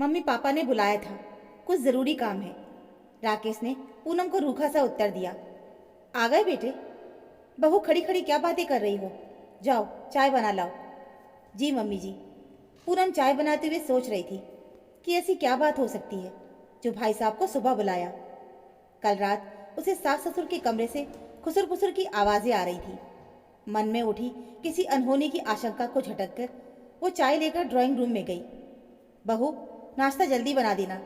Mummy papa ने बुलाया था, कुछ ज़रूरी काम है। राकेश ने पूनम को रूखा सा उत्तर दिया। आ गए बेटे? बहू खड़ी खड़ी क्या बातें कर रही हो? जाओ चाय बना लाओ। जी मम्मी जी। पूनम चाय बनाते हुए सोच रही थी कि ऐसी क्या बात हो सकती है जो भाई साहब को सुबह बुलाया। कल रात उसे सास ससुर के कमरे से खुसुर फुसुर की आवाज़ें आ रही थी। मन में उठी किसी अनहोनी की आशंका को झटक कर वो चाय लेकर ड्राइंग रूम में गई। बहू, नाश्ता जल्दी बना देना,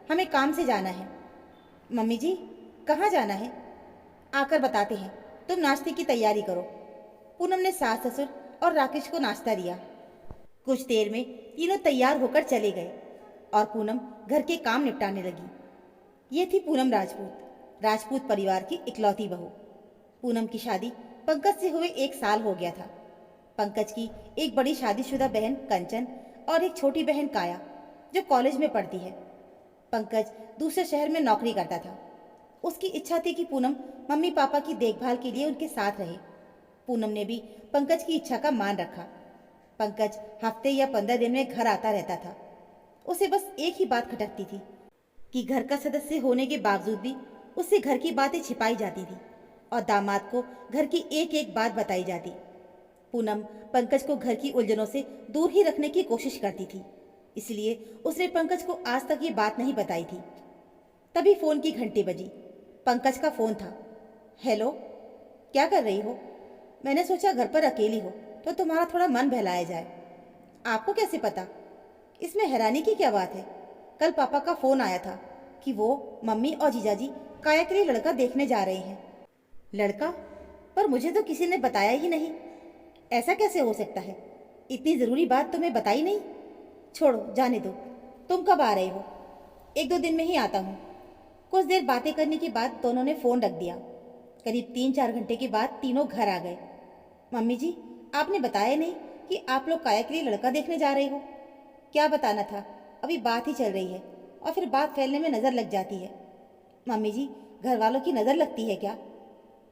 हमें काम से जाना है। मम्मी जी, कहाँ जाना है? आकर बताते हैं, तुम नाश्ते की तैयारी करो। पूनम ने सास ससुर और राकेश को नाश्ता दिया। कुछ देर में तीनों तैयार होकर चले गए और पूनम घर के काम निपटाने लगी। ये थी पूनम राजपूत, राजपूत परिवार की इकलौती बहू। पूनम की शादी पंकज से हुए 1 साल हो गया था। पंकज की एक बड़ी शादीशुदा बहन कंचन और एक छोटी बहन काया जो कॉलेज में पढ़ती है। पंकज दूसरे शहर में नौकरी करता था। उसकी इच्छा थी कि पूनम मम्मी पापा की देखभाल के लिए उनके साथ रहे। पूनम ने भी पंकज की इच्छा का मान रखा। पंकज हफ्ते या 15 दिन में घर आता रहता था। उसे बस एक ही बात खटकती थी कि घर का सदस्य होने के बावजूद भी उससे घर की बातें छिपाई जाती थी और दामाद को घर की एक एक बात बताई जाती। पूनम पंकज को घर की उलझनों से दूर ही रखने की कोशिश करती थी, इसलिए उसने पंकज को आज तक ये बात नहीं बताई थी। तभी फोन की घंटी बजी। पंकज का फोन था। हेलो, क्या कर रही हो? मैंने सोचा घर पर अकेली हो तो तुम्हारा थोड़ा मन बहलाया जाए। आपको कैसे पता? इसमें हैरानी की क्या बात है? कल पापा का फोन आया था कि वो मम्मी और जीजाजी काया के लिए लड़का देखने जा रहे हैं। लड़का? पर मुझे तो किसी ने बताया ही नहीं। ऐसा कैसे हो सकता है? इतनी ज़रूरी बात तुम्हें बताई नहीं? छोड़ो, जाने दो। तुम कब आ रहे हो? 1-2 दिन में ही आता हूँ। कुछ देर बातें करने के बाद दोनों ने फ़ोन रख दिया। करीब 3-4 घंटे के बाद तीनों घर आ गए। मम्मी जी, आपने बताया नहीं कि आप लोग काया के लिए लड़का देखने जा रहे हो। क्या बताना था, अभी बात ही चल रही है और फिर बात फैलने में नज़र लग जाती है। मम्मी जी, घर वालों की नज़र लगती है क्या?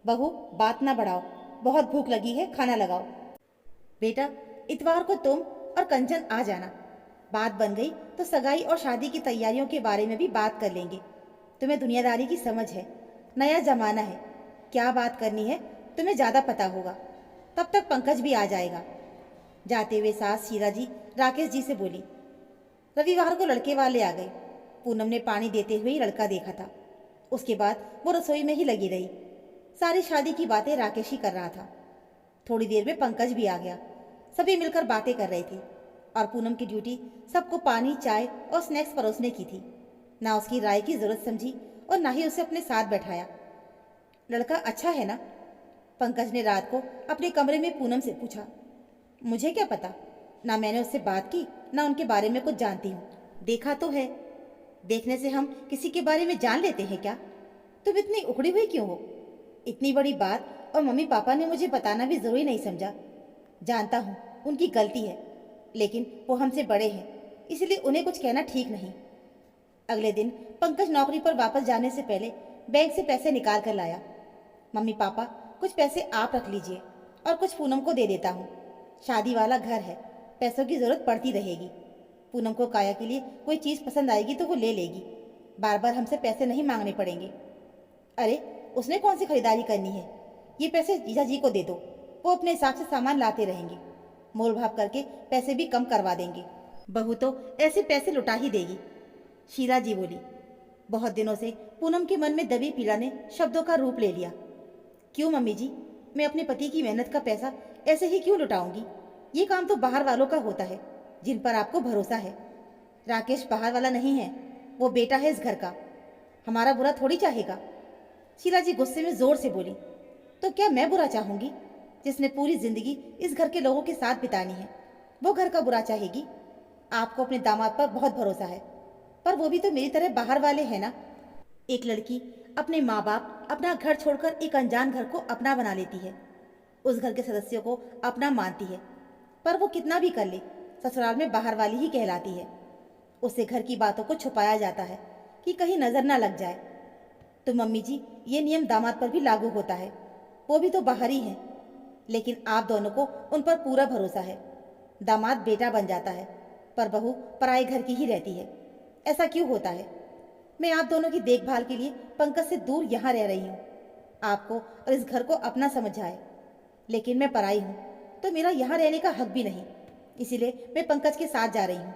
बहू, बात ना बढ़ाओ, बहुत भूख लगी है, खाना लगाओ। बेटा, इतवार को तुम और कंचन आ जाना। बात बन गई तो सगाई और शादी की तैयारियों के बारे में भी बात कर लेंगे। तुम्हें दुनियादारी की समझ है, नया जमाना है, क्या बात करनी है तुम्हें ज़्यादा पता होगा। तब तक पंकज भी आ जाएगा। जाते हुए सास शीला जी राकेश जी से बोली। रविवार को लड़के वाले आ गए। पूनम ने पानी देते हुए ही लड़का देखा था। उसके बाद वो रसोई में ही लगी रही। सारी शादी की बातें राकेश ही कर रहा था। थोड़ी देर में पंकज भी आ गया। सभी मिलकर बातें कर रहे थे और पूनम की ड्यूटी सबको पानी, चाय और स्नैक्स परोसने की थी। ना उसकी राय की जरूरत समझी और ना ही उसे अपने साथ बैठाया। लड़का अच्छा है ना? पंकज ने रात को अपने कमरे में पूनम से पूछा। मुझे क्या पता, ना मैंने उससे बात की ना उनके बारे में कुछ जानती हूँ। देखा तो है। देखने से हम किसी के बारे में जान लेते हैं क्या? तुम इतनी उखड़ी हुई क्यों हो? इतनी बड़ी बात और मम्मी पापा ने मुझे बताना भी जरूरी नहीं समझा। जानता हूँ उनकी गलती है, लेकिन वो हमसे बड़े हैं, इसलिए उन्हें कुछ कहना ठीक नहीं। अगले दिन पंकज नौकरी पर वापस जाने से पहले बैंक से पैसे निकाल कर लाया। मम्मी पापा, कुछ पैसे आप रख लीजिए और कुछ पूनम को दे देता हूँ। शादी वाला घर है, पैसों की ज़रूरत पड़ती रहेगी। पूनम को काया के लिए कोई चीज़ पसंद आएगी तो वो ले लेगी। बार बार हमसे पैसे नहीं मांगने पड़ेंगे। अरे, उसने कौन सी खरीदारी करनी है? ये पैसे जीजा जी को दे दो, वो अपने हिसाब से सामान लाते रहेंगे। मोल भाव करके पैसे भी कम करवा देंगे। बहू तो ऐसे पैसे लुटा ही देगी। शीला जी बोली। बहुत दिनों से पूनम के मन में दबी पीड़ा ने शब्दों का रूप ले लिया। क्यों मम्मी जी, मैं अपने पति की मेहनत का पैसा ऐसे ही क्यों लुटाऊंगी? ये काम तो बाहर वालों का होता है जिन पर आपको भरोसा है। राकेश बाहर वाला नहीं है, वो बेटा है इस घर का, हमारा बुरा थोड़ी चाहेगा। शीला जी गुस्से में जोर से बोली। तो क्या मैं बुरा चाहूंगी? जिसने पूरी जिंदगी इस घर के लोगों के साथ बितानी है, वो घर का बुरा चाहेगी? आपको अपने दामाद पर बहुत भरोसा है, पर वो भी तो मेरी तरह बाहर वाले हैं ना। एक लड़की अपने माँ बाप, अपना घर छोड़कर एक अनजान घर को अपना बना लेती है, उस घर के सदस्यों को अपना मानती है, पर वो कितना भी कर ले ससुराल में बाहर वाली ही कहलाती है। उससे घर की बातों को छुपाया जाता है कि कहीं नजर ना लग जाए। तो मम्मी जी, ये नियम दामाद पर भी लागू होता है, वो भी तो बाहर ही हैं। लेकिन आप दोनों को उन पर पूरा भरोसा है। दामाद बेटा बन जाता है, पर बहू पराए घर की ही रहती है। ऐसा क्यों होता है? मैं आप दोनों की देखभाल के लिए पंकज से दूर यहाँ रह रही हूँ, आपको और इस घर को अपना समझ आए। लेकिन मैं पराई हूँ तो मेरा यहाँ रहने का हक भी नहीं, इसीलिए मैं पंकज के साथ जा रही हूँ।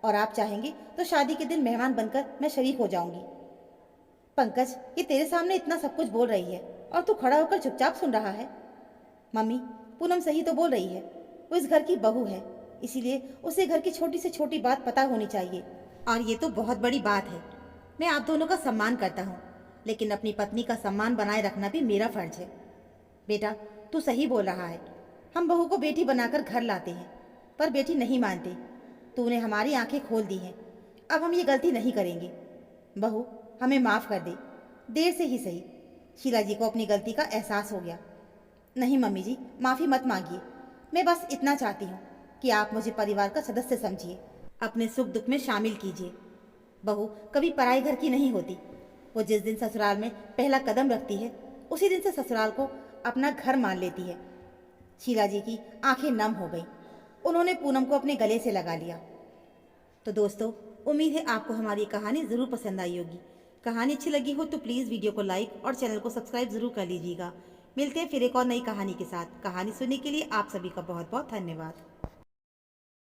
और आप चाहेंगे तो शादी के दिन मेहमान बनकर मैं शरीक हो जाऊंगी। पंकज, ये तेरे सामने इतना सब कुछ बोल रही है और तू खड़ा होकर चुपचाप सुन रहा है। मम्मी, पूनम सही तो बोल रही है। वो इस घर की बहू है, इसीलिए उसे घर की छोटी से छोटी बात पता होनी चाहिए। और ये तो बहुत बड़ी बात है। मैं आप दोनों का सम्मान करता हूँ, लेकिन अपनी पत्नी का सम्मान बनाए रखना भी मेरा फर्ज है। बेटा, तू सही बोल रहा है। हम बहू को बेटी बनाकर घर लाते हैं, पर बेटी नहीं मानते। तूने हमारी आंखें खोल दी हैं। अब हम ये गलती नहीं करेंगे। बहू, हमें माफ़ कर दे। देर से ही सही, शीला जी को अपनी गलती का एहसास हो गया। नहीं मम्मी जी, माफ़ी मत मांगिए। मैं बस इतना चाहती हूँ कि आप मुझे परिवार का सदस्य समझिए, अपने सुख दुख में शामिल कीजिए। बहू कभी पराई घर की नहीं होती। वो जिस दिन ससुराल में पहला कदम रखती है, उसी दिन से ससुराल को अपना घर मान लेती है। शीला जी की आंखें नम हो गईं। उन्होंने पूनम को अपने गले से लगा लिया। तो दोस्तों, उम्मीद है आपको हमारी कहानी ज़रूर पसंद आई होगी। कहानी अच्छी लगी हो तो प्लीज़ वीडियो को लाइक और चैनल को सब्सक्राइब ज़रूर कर लीजिएगा। मिलते हैं फिर एक और नई कहानी के साथ। कहानी सुनने के लिए आप सभी का बहुत बहुत धन्यवाद।